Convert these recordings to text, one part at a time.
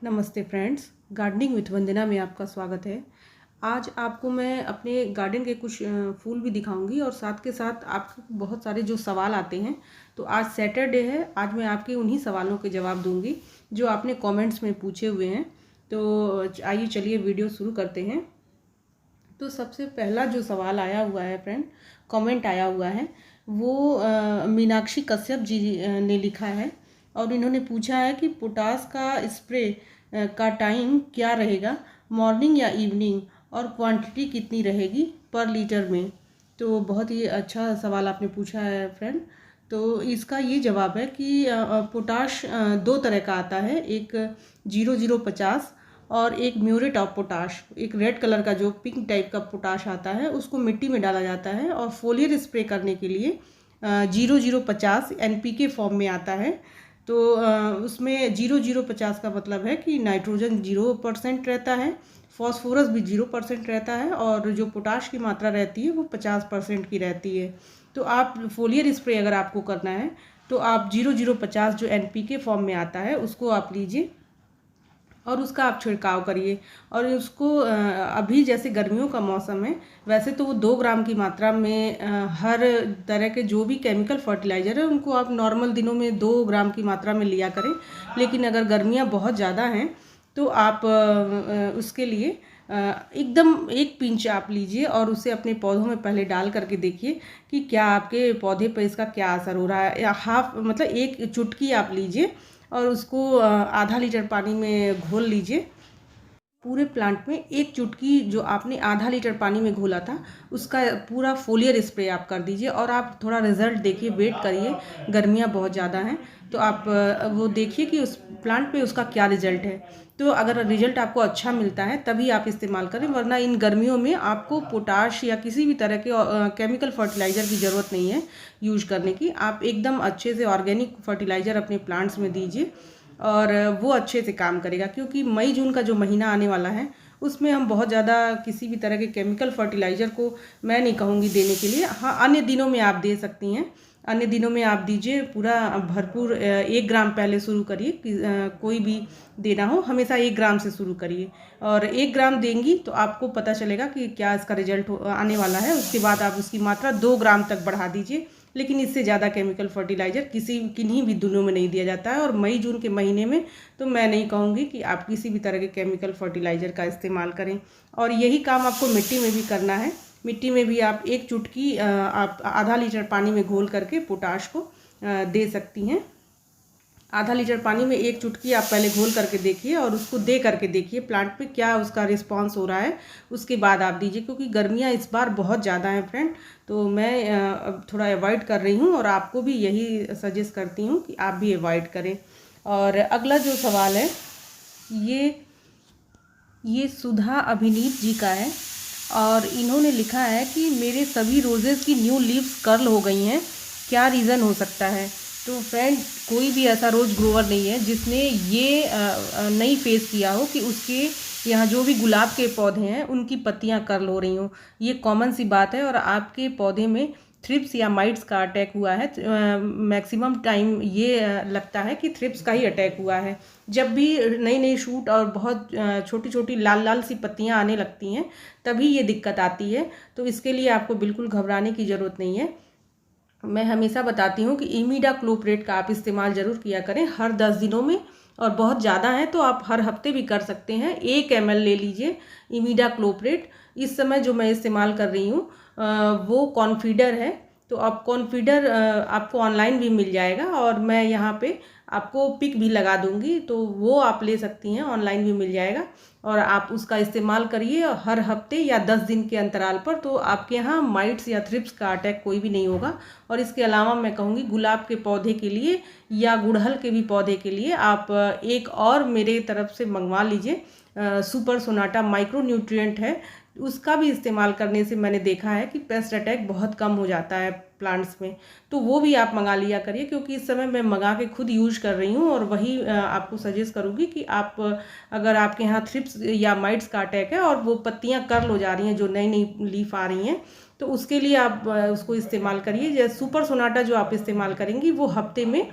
नमस्ते friends, gardening with वंदना में आपका स्वागत है। आज आपको मैं अपने गार्डन के कुछ फूल भी दिखाऊंगी और साथ के साथ आपको बहुत सारे जो सवाल आते हैं, तो आज सैटरडे है। आज मैं आपके उन्हीं सवालों के जवाब दूंगी जो आपने कमेंट्स में पूछे हुए हैं। तो आइए चलिए वीडियो शुरू करते हैं। तो सबसे पहला जो सवाल आया हुआ है फ्रेंड, कमेंट आया हुआ है, वो मीनाक्षी कश्यप जी ने लिखा है और इन्होंने पूछा है कि पोटास का स्प्रे का टाइम क्या रहेगा, मॉर्निंग या इवनिंग, और क्वांटिटी कितनी रहेगी पर लीटर में। तो बहुत ही अच्छा सवाल आपने पूछा है फ्रेंड। तो इसका ये जवाब है कि पोटाश दो तरह का आता है, एक 0050 और एक म्यूरेट ऑफ पोटाश। एक रेड कलर का जो पिंक टाइप का पोटाश आता है उसको मिट्टी में डाला जाता है और फोलियर स्प्रे करने के लिए 0050 NPK फॉर्म में आता है। तो उसमें 0050 का मतलब है कि नाइट्रोजन 0% रहता है, फॉस्फोरस भी 0% रहता है और जो पोटाश की मात्रा रहती है वो 50% की रहती है। तो आप फोलियर स्प्रे अगर आपको करना है तो आप 0050 जो NPK फॉर्म में आता है उसको आप लीजिए और उसका आप छिड़काव करिए। और उसको अभी जैसे गर्मियों का मौसम है, वैसे तो वो 2 ग्राम की मात्रा में हर तरह के जो भी केमिकल फर्टिलाइज़र है उनको आप नॉर्मल दिनों में 2 ग्राम की मात्रा में लिया करें। लेकिन अगर गर्मियाँ बहुत ज़्यादा हैं तो आप उसके लिए एकदम 1 पिंच आप लीजिए और उसे अपने पौधों में पहले डाल करके देखिए कि क्या आपके पौधे पर इसका क्या असर हो रहा है। या हाफ मतलब 1 चुटकी आप लीजिए और उसको आधा लीटर पानी में घोल लीजिए। पूरे प्लांट में 1 चुटकी जो आपने आधा लीटर पानी में घोला था उसका पूरा फोलियर स्प्रे आप कर दीजिए और आप थोड़ा रिजल्ट देखिए, वेट करिए। गर्मियाँ बहुत ज़्यादा हैं तो आप वो देखिए कि उस प्लांट पे उसका क्या रिजल्ट है। तो अगर रिजल्ट आपको अच्छा मिलता है तभी आप इस्तेमाल करें, वरना इन गर्मियों में आपको पोटाश या किसी भी तरह के केमिकल फर्टिलाइज़र की ज़रूरत नहीं है यूज करने की। आप एकदम अच्छे से ऑर्गेनिक फर्टिलाइज़र अपने प्लांट्स में दीजिए और वो अच्छे से काम करेगा। क्योंकि मई जून का जो महीना आने वाला है उसमें हम बहुत ज़्यादा किसी भी तरह के केमिकल फर्टिलाइज़र को मैं नहीं कहूँगी देने के लिए। हाँ, अन्य दिनों में आप दे सकती हैं, अन्य दिनों में आप दीजिए पूरा भरपूर। 1 ग्राम पहले शुरू करिए कि कोई भी देना हो, हमेशा 1 ग्राम से शुरू करिए और 1 ग्राम देंगी तो आपको पता चलेगा कि क्या इसका रिजल्ट आने वाला है। उसके बाद आप उसकी मात्रा 2 ग्राम तक बढ़ा दीजिए। लेकिन इससे ज़्यादा केमिकल फर्टिलाइज़र किन्हीं भी दिनों में नहीं दिया जाता है। और मई जून के महीने में तो मैं नहीं कहूँगी कि आप किसी भी तरह के केमिकल फर्टिलाइज़र का इस्तेमाल करें। और यही काम आपको मिट्टी में भी करना है। मिट्टी में भी आप 1 चुटकी आप आधा लीटर पानी में घोल करके पोटाश को दे सकती हैं। आधा लीटर पानी में 1 चुटकी आप पहले घोल करके देखिए और उसको दे करके देखिए प्लांट पे क्या उसका रिस्पांस हो रहा है। उसके बाद आप दीजिए, क्योंकि गर्मियाँ इस बार बहुत ज़्यादा हैं फ्रेंड। तो मैं अब थोड़ा अवॉइड कर रही हूँ और आपको भी यही सजेस्ट करती हूँ कि आप भी अवॉइड करें। और अगला जो सवाल है ये सुधा अभिनीत जी का है और इन्होंने लिखा है कि मेरे सभी रोजेज़ की न्यू लीव्स कर्ल हो गई हैं, क्या रीज़न हो सकता है। तो फ्रेंड, कोई भी ऐसा रोज़ ग्रोवर नहीं है जिसने ये नहीं फेस किया हो कि उसके यहाँ जो भी गुलाब के पौधे हैं उनकी पत्तियाँ कर्ल हो रही हों। ये कॉमन सी बात है। और आपके पौधे में थ्रिप्स या माइट्स का अटैक हुआ है, मैक्सिमम टाइम ये लगता है कि थ्रिप्स का ही अटैक हुआ है। जब भी नई नई शूट और बहुत छोटी छोटी लाल लाल सी पत्तियाँ आने लगती हैं तभी ये दिक्कत आती है। तो इसके लिए आपको बिल्कुल घबराने की ज़रूरत नहीं है। मैं हमेशा बताती हूँ कि इमिडाक्लोप्रिड का आप इस्तेमाल ज़रूर किया करें हर 10 दिनों में। और बहुत ज़्यादा है तो आप हर हफ्ते भी कर सकते हैं। 1 ml ले लीजिए इमिडाक्लोप्रिड। इस समय जो मैं इस्तेमाल कर रही हूँ वो कॉन्फीडर है। तो आप कॉन्फीडर आपको ऑनलाइन भी मिल जाएगा और मैं यहाँ पे आपको पिक भी लगा दूँगी, तो वो आप ले सकती हैं, ऑनलाइन भी मिल जाएगा। और आप उसका इस्तेमाल करिए हर हफ्ते या 10 दिन के अंतराल पर, तो आपके यहाँ माइट्स या थ्रिप्स का अटैक कोई भी नहीं होगा। और इसके अलावा मैं कहूँगी गुलाब के पौधे के लिए या गुड़हल के भी पौधे के लिए आप एक और मेरे तरफ से मंगवा लीजिए। सुपर सोनाटा माइक्रो न्यूट्रिएंट है, उसका भी इस्तेमाल करने से मैंने देखा है कि पेस्ट अटैक बहुत कम हो जाता है प्लांट्स में। तो वो भी आप मंगा लिया करिए, क्योंकि इस समय मैं मंगा के खुद यूज कर रही हूँ और वही आपको सजेस्ट करूँगी कि आप अगर आपके यहाँ थ्रिप्स या माइट्स का अटैक है और वो पत्तियाँ कर्ल हो जा रही हैं, जो नई नई लीफ आ रही हैं, तो उसके लिए आप उसको इस्तेमाल करिए। जैसे सुपर सोनाटा जो आप इस्तेमाल करेंगी वो हफ्ते में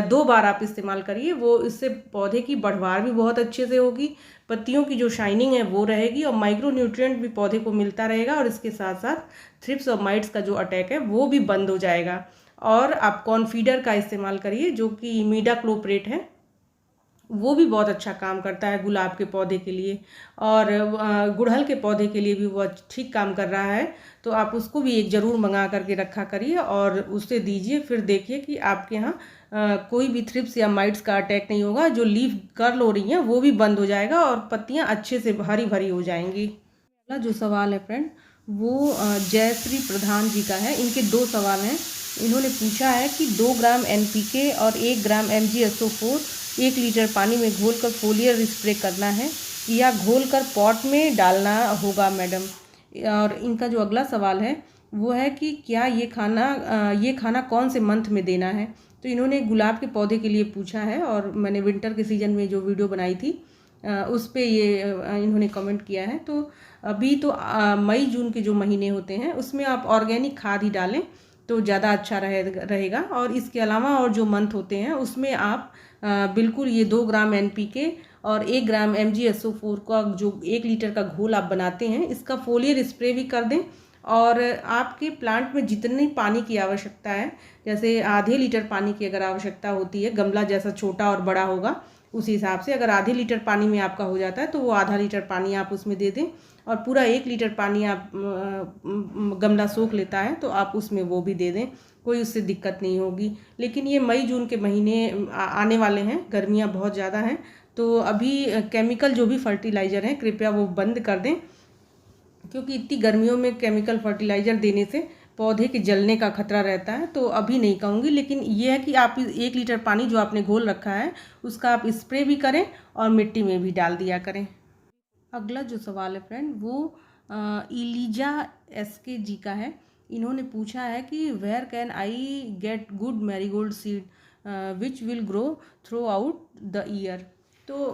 2 बार आप इस्तेमाल करिए। वो इससे पौधे की बढ़वार भी बहुत अच्छे से होगी, पत्तियों की जो शाइनिंग है वो रहेगी और माइक्रो न्यूट्रिएंट भी पौधे को मिलता रहेगा, और इसके साथ साथ थ्रिप्स और माइट्स का जो अटैक है वो भी बंद हो जाएगा। और आप कॉन्फीडर का इस्तेमाल करिए जो कि इमिडाक्लोप्रिड है, वो भी बहुत अच्छा काम करता है गुलाब के पौधे के लिए, और गुड़हल के पौधे के लिए भी वो ठीक काम कर रहा है। तो आप उसको भी एक ज़रूर मंगा करके रखा करिए और उससे दीजिए, फिर देखिए कि आपके यहाँ कोई भी थ्रिप्स या माइट्स का अटैक नहीं होगा। जो लीफ कर्ल हो रही हैं वो भी बंद हो जाएगा और पत्तियाँ अच्छे से हरी भरी हो जाएंगी। अगला जो सवाल है फ्रेंड वो जयश्री प्रधान जी का है। इनके 2 सवाल हैं। इन्होंने पूछा है कि 2 ग्राम NPK और 1 ग्राम MgSO4 1 लीटर पानी में घोलकर फोलियर स्प्रे करना है या घोलकर पॉट में डालना होगा मैडम। और इनका जो अगला सवाल है वो है कि क्या ये खाना कौन से मंथ में देना है। तो इन्होंने गुलाब के पौधे के लिए पूछा है, और मैंने विंटर के सीज़न में जो वीडियो बनाई थी उस पे ये इन्होंने कमेंट किया है। तो अभी तो मई जून के जो महीने होते हैं उसमें आप ऑर्गेनिक खाद ही डालें तो ज़्यादा अच्छा रहेगा। और इसके अलावा और जो मंथ होते हैं उसमें आप बिल्कुल ये 2 ग्राम NPK और 1 ग्राम MgSO4 का जो 1 लीटर का घोल आप बनाते हैं इसका फोलियर स्प्रे भी कर दें। और आपके प्लांट में जितनी पानी की आवश्यकता है, जैसे आधे लीटर पानी की अगर आवश्यकता होती है, गमला जैसा छोटा और बड़ा होगा उसी हिसाब से, अगर आधे लीटर पानी में आपका हो जाता है तो वो आधा लीटर पानी आप उसमें दे दें, और पूरा 1 लीटर पानी आप गमला सोख लेता है तो आप उसमें वो भी दे दें, कोई उससे दिक्कत नहीं होगी। लेकिन ये मई जून के महीने आने वाले हैं, गर्मियाँ बहुत ज़्यादा हैं, तो अभी केमिकल जो भी फर्टिलाइज़र हैं कृपया वो बंद कर दें, क्योंकि इतनी गर्मियों में केमिकल फर्टिलाइज़र देने से पौधे के जलने का खतरा रहता है। तो अभी नहीं कहूँगी, लेकिन ये है कि आप 1 लीटर पानी जो आपने घोल रखा है उसका आप स्प्रे भी करें और मिट्टी में भी डाल दिया करें। अगला जो सवाल है फ्रेंड वो इलीजा SK जी का है। इन्होंने पूछा है कि where can I get good marigold seed which will grow throughout the year. तो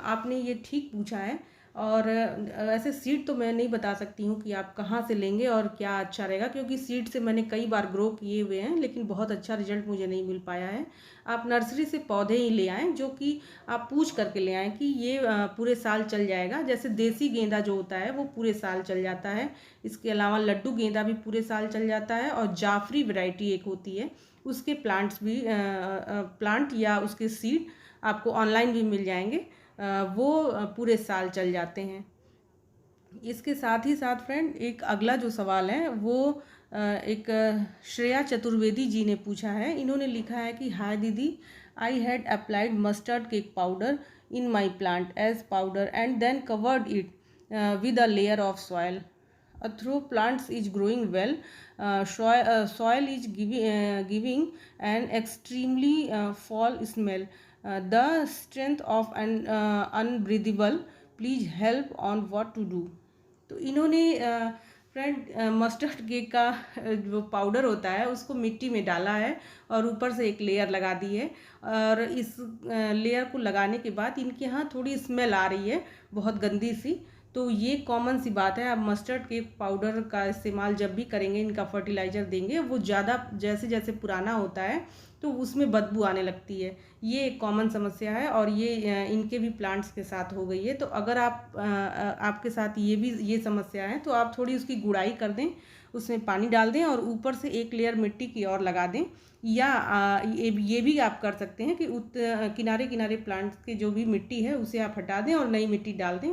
आपने ये ठीक पूछा है, और ऐसे सीड तो मैं नहीं बता सकती हूँ कि आप कहाँ से लेंगे और क्या अच्छा रहेगा, क्योंकि सीड से मैंने कई बार ग्रो किए हुए हैं लेकिन बहुत अच्छा रिजल्ट मुझे नहीं मिल पाया है। आप नर्सरी से पौधे ही ले आएँ, जो कि आप पूछ करके ले आएँ कि ये पूरे साल चल जाएगा। जैसे देसी गेंदा जो होता है वो पूरे साल चल जाता है, इसके अलावा लड्डू गेंदा भी पूरे साल चल जाता है, और जाफरी वैरायटी एक होती है उसके प्लांट्स भी प्लांट या उसके सीड आपको ऑनलाइन भी मिल जाएंगे, वो पूरे साल चल जाते हैं। इसके साथ ही साथ फ्रेंड एक अगला जो सवाल है वो एक श्रेया चतुर्वेदी जी ने पूछा है। इन्होंने लिखा है कि हाय दीदी, I had applied mustard cake powder in my plant as powder and then covered it with a layer of soil through plants is growing well. Soil is giving an extremely foul smell. The strength of an unbreathable. Please help on what to do. तो इन्होंने friend mustard cake का जो powder होता है उसको मिट्टी में डाला है और ऊपर से एक लेयर लगा दी है, और इस लेयर को लगाने के बाद इनके यहाँ थोड़ी स्मेल आ रही है बहुत गंदी सी। तो ये कॉमन सी बात है, आप मस्टर्ड केक पाउडर का इस्तेमाल जब भी करेंगे, इनका फर्टिलाइज़र देंगे, वो ज़्यादा जैसे जैसे पुराना होता है तो उसमें बदबू आने लगती है। ये एक कॉमन समस्या है और ये इनके भी प्लांट्स के साथ हो गई है। तो अगर आपके साथ ये समस्या है तो आप थोड़ी उसकी गुड़ाई कर दें, उसमें पानी डाल दें और ऊपर से एक लेयर मिट्टी की और लगा दें, या ये भी आप कर सकते हैं कि किनारे किनारे प्लांट्स की जो भी मिट्टी है उसे आप हटा दें और नई मिट्टी डाल दें।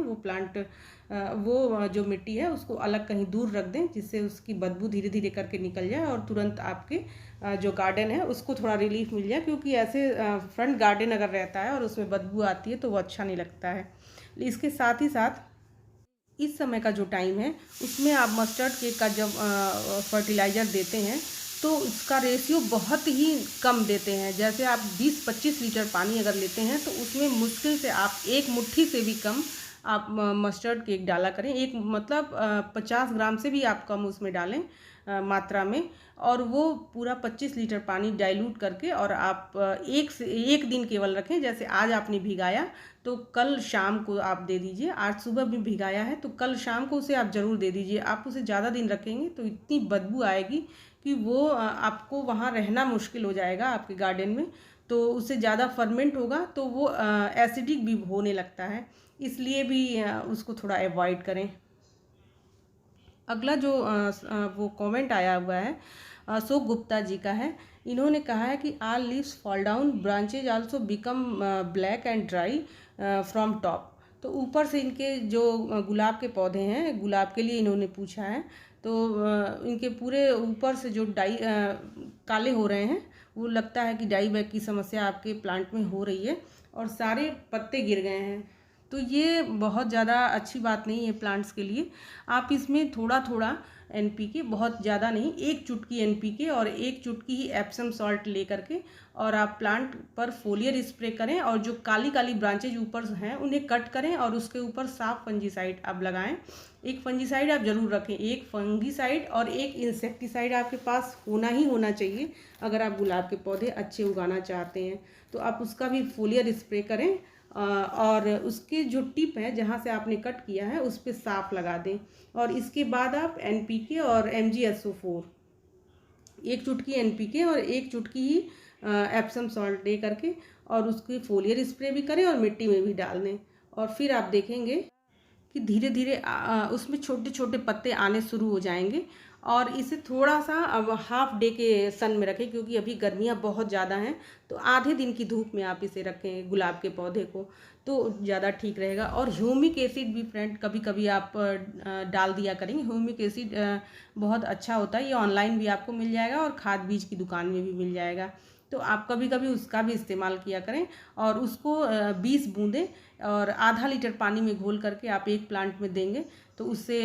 वो जो मिट्टी है उसको अलग कहीं दूर रख दें, जिससे उसकी बदबू धीरे धीरे करके निकल जाए और तुरंत आपके जो गार्डन है उसको थोड़ा रिलीफ मिल जाए, क्योंकि ऐसे फ्रंट गार्डन अगर रहता है और उसमें बदबू आती है तो वो अच्छा नहीं लगता है। इसके साथ ही साथ इस समय का जो टाइम है उसमें आप मस्टर्ड केक का जब फर्टिलाइज़र देते हैं तो उसका रेशियो बहुत ही कम देते हैं। जैसे आप 20-25 लीटर पानी अगर लेते हैं तो उसमें मुश्किल से आप 1 मुट्ठी से भी कम आप मस्टर्ड केक डाला करें। एक मतलब 50 ग्राम से भी आप कम उसमें डालें, मात्रा में, और वो पूरा 25 लीटर पानी डाइल्यूट करके, और आप एक दिन केवल रखें। जैसे आज आपने भिगाया तो कल शाम को आप दे दीजिए। आज सुबह भी भिगाया है तो कल शाम को उसे आप ज़रूर दे दीजिए। आप उसे ज़्यादा दिन रखेंगे तो इतनी बदबू आएगी कि वो आपको वहाँ रहना मुश्किल हो जाएगा आपके गार्डन में। तो उससे ज़्यादा फर्मेंट होगा तो वो एसिडिक भी होने लगता है, इसलिए भी उसको थोड़ा अवॉइड करें। अगला जो वो कमेंट आया हुआ है अशोक गुप्ता जी का है। इन्होंने कहा है कि all leaves fall down, branches also become black and dry from top. तो ऊपर से इनके जो गुलाब के पौधे हैं, गुलाब के लिए इन्होंने पूछा है, तो इनके पूरे ऊपर से जो काले हो रहे हैं, वो लगता है कि डाई बैग की समस्या आपके प्लांट में हो रही है और सारे पत्ते गिर गए हैं। तो ये बहुत ज़्यादा अच्छी बात नहीं है प्लांट्स के लिए। आप इसमें थोड़ा थोड़ा एनपीके, बहुत ज़्यादा नहीं, 1 चुटकी एनपीके और 1 चुटकी ही एप्सम सॉल्ट ले करके और आप प्लांट पर फोलियर स्प्रे करें, और जो काली काली ब्रांचेज ऊपर हैं उन्हें कट करें और उसके ऊपर साफ फंजीसाइड आप लगाएं। एक फंजीसाइड आप ज़रूर रखें, एक फंगीसाइड और एक इंसेक्टिसाइड आपके पास होना ही होना चाहिए अगर आप गुलाब के पौधे अच्छे उगाना चाहते हैं। तो आप उसका भी फोलियर स्प्रे करें और उसके जो टिप है जहाँ से आपने कट किया है उस पर साफ लगा दें। और इसके बाद आप एनपीके और MgSO4, 1 चुटकी एनपीके और 1 चुटकी ही एप्सम सॉल्ट दे करके और उसकी फोलियर स्प्रे भी करें और मिट्टी में भी डाल दें। और फिर आप देखेंगे कि धीरे धीरे उसमें छोटे छोटे पत्ते आने शुरू हो जाएंगे। और इसे थोड़ा सा अब हाफ डे के सन में रखें, क्योंकि अभी गर्मियाँ बहुत ज़्यादा हैं, तो आधे दिन की धूप में आप इसे रखें गुलाब के पौधे को, तो ज़्यादा ठीक रहेगा। और ह्यूमिक एसिड भी फ्रेंड कभी कभी आप डाल दिया करेंगे। ह्यूमिक एसिड बहुत अच्छा होता है, ये ऑनलाइन भी आपको मिल जाएगा और खाद बीज की दुकान में भी मिल जाएगा, तो आप कभी कभी उसका भी इस्तेमाल किया करें। और उसको 20 बूंदें और आधा लीटर पानी में घोल करके आप एक प्लांट में देंगे, तो उससे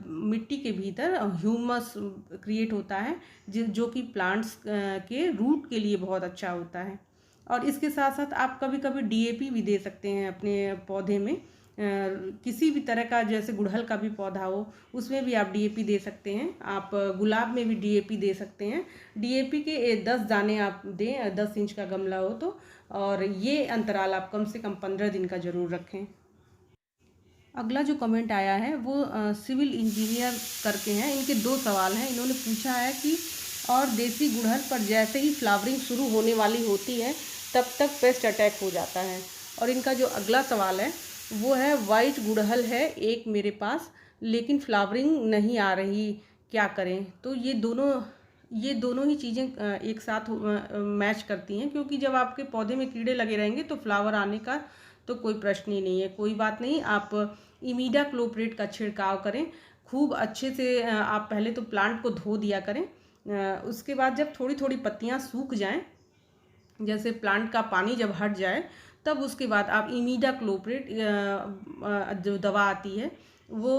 मिट्टी के भीतर ह्यूमस क्रिएट होता है, जो कि प्लांट्स के रूट के लिए बहुत अच्छा होता है। और इसके साथ साथ आप कभी कभी DAP भी दे सकते हैं अपने पौधे में, किसी भी तरह का, जैसे गुड़हल का भी पौधा हो उसमें भी आप DAP दे सकते हैं। आप गुलाब में भी DAP दे सकते हैं। DAP के 10 दाने आप दें, 10 इंच का गमला हो तो, और ये अंतराल आप कम से कम 15 दिन का ज़रूर रखें। अगला जो कमेंट आया है वो सिविल इंजीनियर करके हैं। इनके 2 सवाल हैं। इन्होंने पूछा है कि और देसी गुड़हल पर जैसे ही फ्लावरिंग शुरू होने वाली होती है तब तक पेस्ट अटैक हो जाता है। और इनका जो अगला सवाल है वो है वाइट गुड़हल है एक मेरे पास, लेकिन फ्लावरिंग नहीं आ रही, क्या करें। तो ये दोनों ही चीज़ें एक साथ मैच करती हैं, क्योंकि जब आपके पौधे में कीड़े लगे रहेंगे तो फ्लावर आने का तो कोई प्रश्न ही नहीं है। कोई बात नहीं, आप इमीडाक्लोप्रिड का छिड़काव करें खूब अच्छे से। आप पहले तो प्लांट को धो दिया करें, उसके बाद जब थोड़ी थोड़ी पत्तियां सूख जाएं, जैसे प्लांट का पानी जब हट जाए, तब उसके बाद आप इमीडाक्लोप्रिड जो दवा आती है वो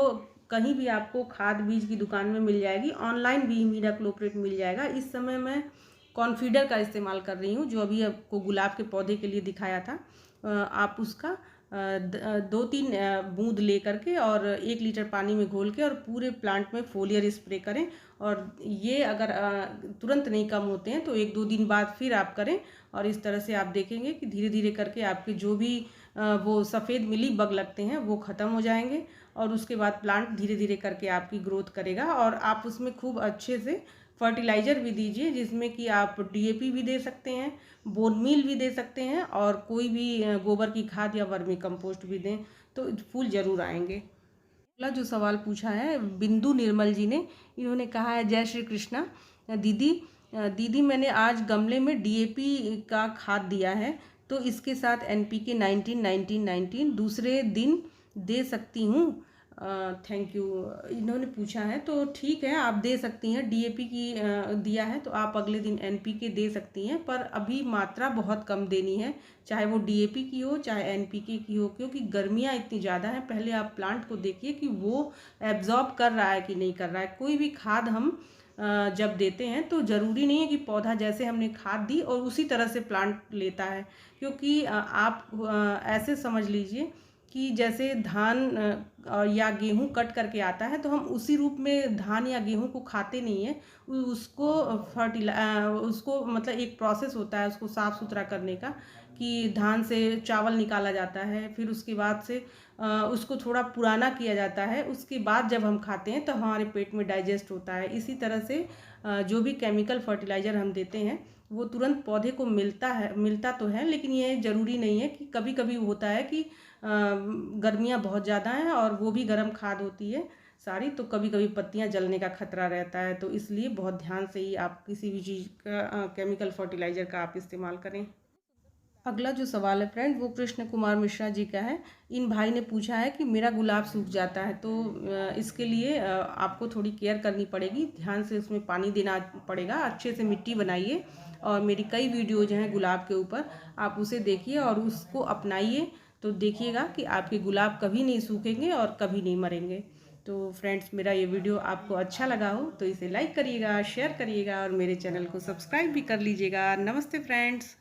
कहीं भी आपको खाद बीज की दुकान में मिल जाएगी, ऑनलाइन भी इमीडाक्लोप्रिड मिल जाएगा। इस समय मैं कॉन्फीडर का इस्तेमाल कर रही हूँ, जो अभी आपको गुलाब के पौधे के लिए दिखाया था। आप उसका 2-3 बूंद ले करके और 1 लीटर पानी में घोल के और पूरे प्लांट में फोलियर स्प्रे करें। और ये अगर तुरंत नहीं कम होते हैं तो 1-2 दिन बाद फिर आप करें, और इस तरह से आप देखेंगे कि धीरे धीरे करके आपके जो भी वो सफ़ेद मिली बग लगते हैं वो ख़त्म हो जाएंगे, और उसके बाद प्लांट धीरे धीरे करके आपकी ग्रोथ करेगा। और आप उसमें खूब अच्छे से फर्टिलाइज़र भी दीजिए, जिसमें कि आप DAP भी दे सकते हैं, बोन मील भी दे सकते हैं, और कोई भी गोबर की खाद या वर्मी कंपोस्ट भी दें, तो फूल ज़रूर आएंगे। अगला जो सवाल पूछा है बिंदु निर्मल जी ने, इन्होंने कहा है जय श्री कृष्णा दीदी मैंने आज गमले में DAP का खाद दिया है, तो इसके साथ NPK 19-19-19 दूसरे दिन दे सकती हूँ। थैंक यू, इन्होंने पूछा है तो ठीक है, आप दे सकती हैं। DAP की दिया है तो आप अगले दिन NPK दे सकती हैं, पर अभी मात्रा बहुत कम देनी है, चाहे वो DAP की हो चाहे NPK की हो, क्योंकि गर्मियाँ इतनी ज़्यादा हैं। पहले आप प्लांट को देखिए कि वो एब्जॉर्ब कर रहा है कि नहीं कर रहा है। कोई भी खाद हम जब देते हैं तो ज़रूरी नहीं है कि पौधा जैसे हमने खाद दी और उसी तरह से प्लांट लेता है, क्योंकि आप ऐसे समझ लीजिए कि जैसे धान या गेहूँ कट करके आता है, तो हम उसी रूप में धान या गेहूँ को खाते नहीं हैं। उसको उसको मतलब एक प्रोसेस होता है उसको साफ़ सुथरा करने का, कि धान से चावल निकाला जाता है, फिर उसके बाद से उसको थोड़ा पुराना किया जाता है, उसके बाद जब हम खाते हैं तो हमारे पेट में डाइजेस्ट होता है। इसी तरह से जो भी केमिकल फर्टिलाइज़र हम देते हैं वो तुरंत पौधे को मिलता तो है, लेकिन ये ज़रूरी नहीं है। कि कभी कभी होता है कि गर्मियाँ बहुत ज़्यादा हैं और वो भी गर्म खाद होती है सारी, तो कभी कभी पत्तियाँ जलने का खतरा रहता है। तो इसलिए बहुत ध्यान से ही आप किसी भी चीज़ का केमिकल फर्टिलाइज़र का आप इस्तेमाल करें। अगला जो सवाल है फ्रेंड, वो कृष्ण कुमार मिश्रा जी का है। इन भाई ने पूछा है कि मेरा गुलाब सूख जाता है, तो इसके लिए आपको थोड़ी केयर करनी पड़ेगी, ध्यान से उसमें पानी देना पड़ेगा, अच्छे से मिट्टी बनाइए। और मेरी कई वीडियोज हैं गुलाब के ऊपर, आप उसे देखिए और उसको अपनाइए, तो देखिएगा कि आपके गुलाब कभी नहीं सूखेंगे और कभी नहीं मरेंगे। तो फ्रेंड्स, मेरा ये वीडियो आपको अच्छा लगा हो तो इसे लाइक करिएगा, शेयर करिएगा और मेरे चैनल को सब्सक्राइब भी कर लीजिएगा। नमस्ते फ्रेंड्स।